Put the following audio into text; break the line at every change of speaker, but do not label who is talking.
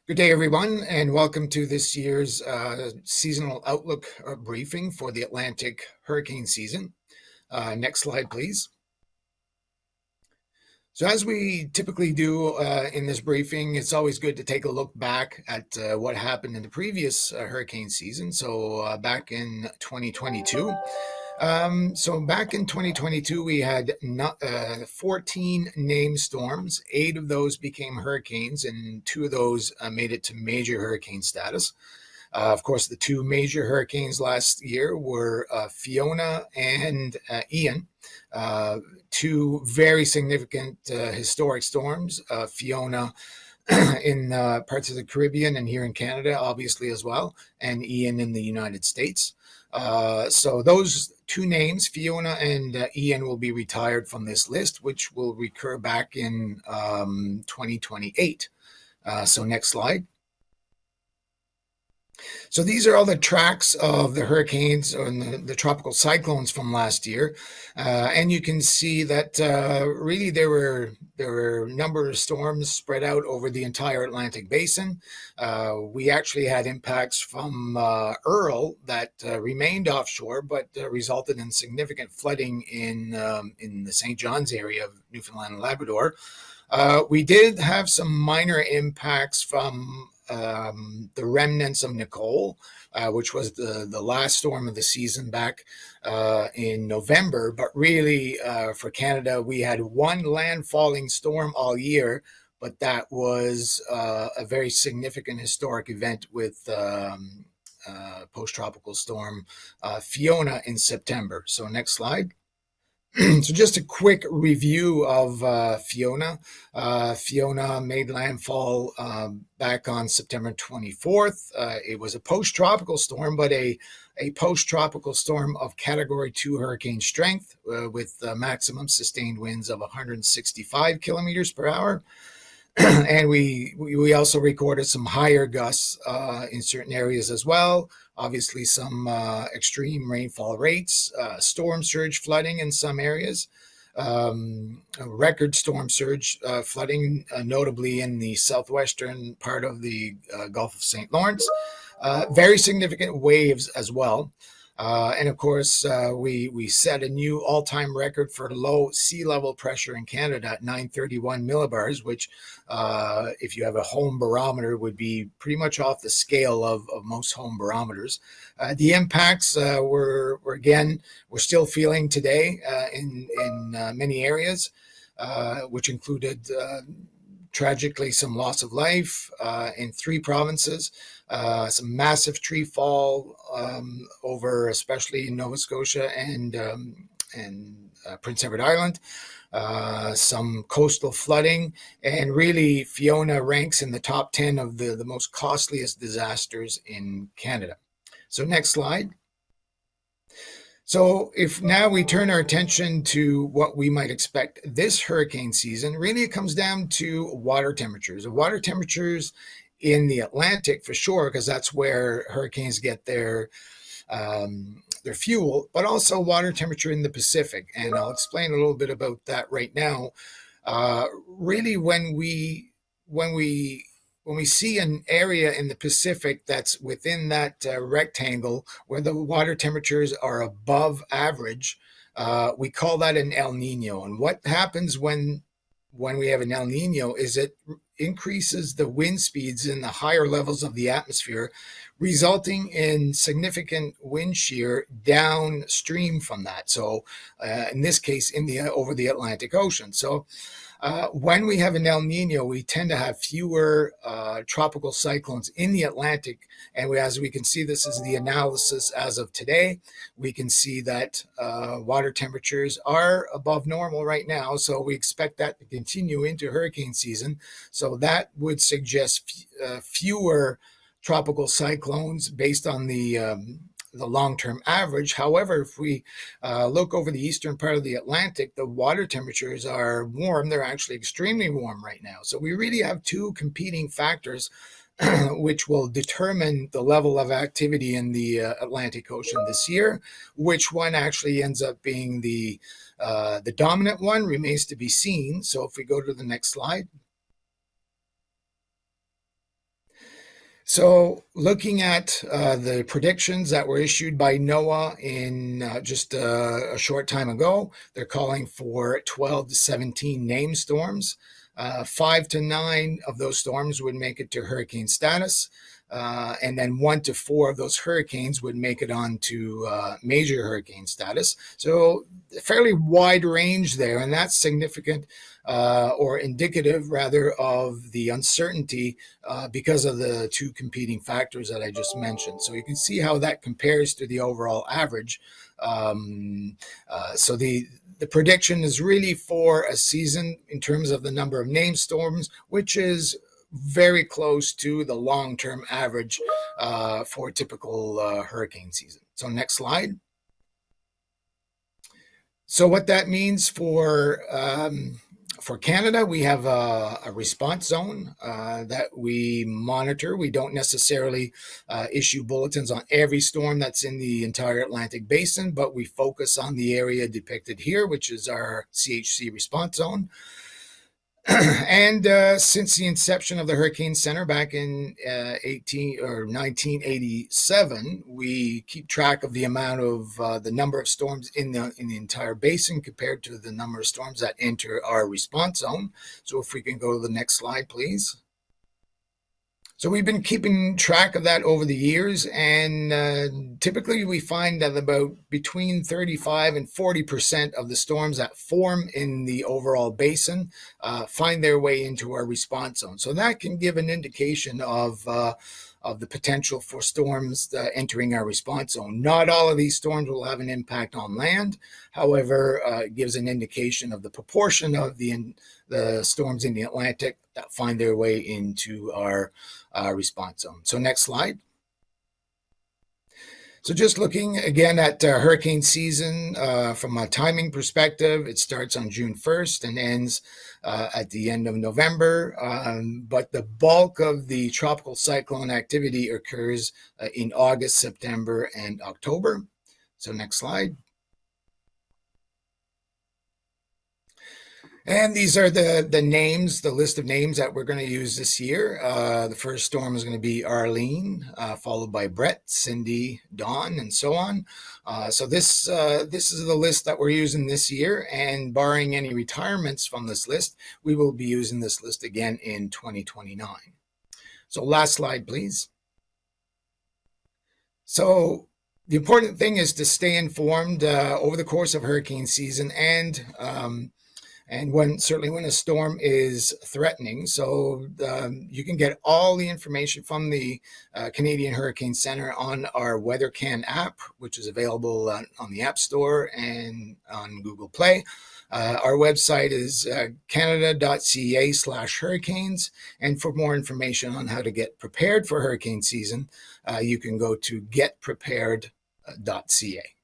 Good day, everyone, and welcome to this year's seasonal outlook briefing for the Atlantic hurricane season. Next slide, please. So as we typically do in this briefing, it's always good to take a look back at what happened in the previous hurricane season. So back in 2022. So back in 2022, we had 14 named storms. 8 of those became hurricanes, and 2 of those made it to major hurricane status. Of course, the 2 major hurricanes last year were Fiona and Ian, 2 very significant historic storms. Fiona in parts of the Caribbean and here in Canada, obviously, as well, and Ian in the United States. So those 2 names, Fiona and Ian, will be retired from this list, which will recur back in 2028. So next slide. So these are all the tracks of the hurricanes and the tropical cyclones from last year. And you can see that really there were a number of storms spread out over the entire Atlantic basin. We actually had impacts from Earl that remained offshore, but resulted in significant flooding in the St. John's area of Newfoundland and Labrador. We did have some minor impacts from the remnants of Nicole, which was the last storm of the season back in November. But really, for Canada, we had 1 landfalling storm all year, but that was a very significant historic event with post-tropical storm Fiona in September. So next slide. So just a quick review of Fiona. Fiona made landfall back on September 24th. It was a post-tropical storm, but a post-tropical storm of Category 2 hurricane strength with maximum sustained winds of 165 kilometers per hour. And we also recorded some higher gusts in certain areas as well. Obviously, some extreme rainfall rates, storm surge flooding in some areas, record storm surge flooding, notably in the southwestern part of the Gulf of St. Lawrence. Very significant waves as well. And of course, we set a new all-time record for low sea level pressure in Canada at 931 millibars, which, if you have a home barometer, would be pretty much off the scale of most home barometers. The impacts we're still feeling today in many areas, which included tragically some loss of life in 3 provinces. Some massive tree fall over, especially in Nova Scotia and Prince Edward Island. Some coastal flooding, and really Fiona ranks in the top 10 of the most costliest disasters in Canada. So next slide. So if now we turn our attention to what we might expect this hurricane season, really it comes down to water temperatures. Water temperatures in the Atlantic for sure, because that's where hurricanes get their fuel, but also water temperature in the Pacific. And I'll explain a little bit about that right now. Really, when we see an area in the Pacific that's within that rectangle where the water temperatures are above average, we call that an El Nino. And what happens when we have an El Nino is it increases the wind speeds in the higher levels of the atmosphere, resulting in significant wind shear downstream from that. So in this case, over the Atlantic Ocean. So when we have an El Nino, we tend to have fewer tropical cyclones in the Atlantic. And as we can see, this is the analysis as of today. We can see that water temperatures are above normal right now. So we expect that to continue into hurricane season. So that would suggest fewer tropical cyclones based on the long-term average. However, if we look over the eastern part of the Atlantic, the water temperatures are warm. They're actually extremely warm right now. So we really have 2 competing factors which will determine the level of activity in the Atlantic Ocean this year. Which one actually ends up being the dominant one remains to be seen. So if we go to the next slide. So, looking at the predictions that were issued by NOAA in just a short time ago, they're calling for 12 to 17 named storms. 5 to 9 of those storms would make it to hurricane status. And then 1 to 4 of those hurricanes would make it on to major hurricane status. So, a fairly wide range there, and that's significant or indicative, rather, of the uncertainty because of the two competing factors that I just mentioned. So, you can see how that compares to the overall average. So, the prediction is really for a season in terms of the number of named storms, which is very close to the long-term average for a typical hurricane season. So next slide. So what that means for Canada, we have a response zone that we monitor. We don't necessarily issue bulletins on every storm that's in the entire Atlantic basin, but we focus on the area depicted here, which is our CHC response zone. And since the inception of the Hurricane Center back in 1987, we keep track of the amount of the number of storms in the entire basin compared to the number of storms that enter our response zone. So if we can go to the next slide, please. So we've been keeping track of that over the years, and typically we find that about between 35 and 40% of the storms that form in the overall basin find their way into our response zone. So that can give an indication of the potential for storms entering our response zone. Not all of these storms will have an impact on land. However, it gives an indication of the proportion of the storms in the Atlantic that find their way into our response zone. So next slide. So just looking again at hurricane season from a timing perspective, it starts on June 1st and ends at the end of November. But the bulk of the tropical cyclone activity occurs in August, September, and October. So next slide. And these are the names, the list of names that we're going to use this year. The first storm is going to be Arlene, followed by Brett, Cindy, Dawn, and so on. So this is the list that we're using this year, and barring any retirements from this list, we will be using this list again in 2029. So last slide, please. So the important thing is to stay informed over the course of hurricane season and certainly when a storm is threatening. So you can get all the information from the Canadian Hurricane Center on our WeatherCan app, which is available on the App Store and on Google Play. Our website is canada.ca/hurricanes. And for more information on how to get prepared for hurricane season, you can go to getprepared.ca.